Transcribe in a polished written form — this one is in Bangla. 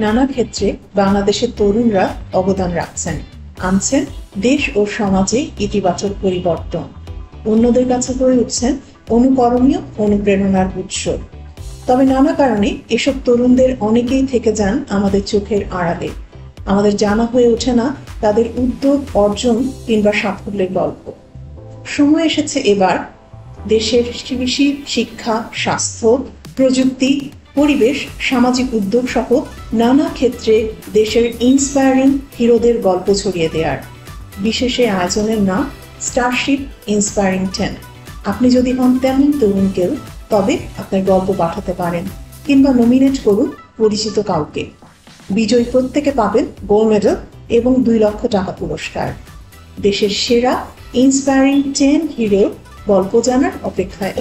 নানা ক্ষেত্রে বাংলাদেশের তরুণরা অবদান রাখছেন, আনছেন দেশ ও সমাজে ইতিবাচক পরিবর্তন। অন্যদের কাছে হয়ে উঠছেন অনুকরণীয় অনুপ্রেরণার উৎস। তবে নানা কারণে এসব তরুণদের অনেকেই থেকে যান আমাদের চোখের আড়ালে। আমাদের জানা হয়ে ওঠে না তাদের উদ্যোগ, অর্জন কিংবা সাফল্যের গল্প। সময় এসেছে এবার দেশের কৃষি, শিক্ষা, স্বাস্থ্য, প্রযুক্তি, পরিবেশ, সামাজিক উদ্যোগ সহ নানা ক্ষেত্রে দেশের ইন্সপায়ারিং হিরোদের গল্প ছড়িয়ে দেওয়ার। বিশেষ এই আয়োজনের নাম স্টারশিপ ইন্সপায়ারিং 10। আপনি যদি হন তেমন তরুণ কেউ, তবে আপনার গল্প পাঠাতে পারেন কিংবা নমিনেট করুন পরিচিত কাউকে। বিজয়ী প্রত্যেকে পাবেন গোল্ড মেডেল এবং 2 লক্ষ টাকা পুরস্কার। দেশের সেরা ইন্সপায়ারিং 10 হিরোর গল্প জানার অপেক্ষায়।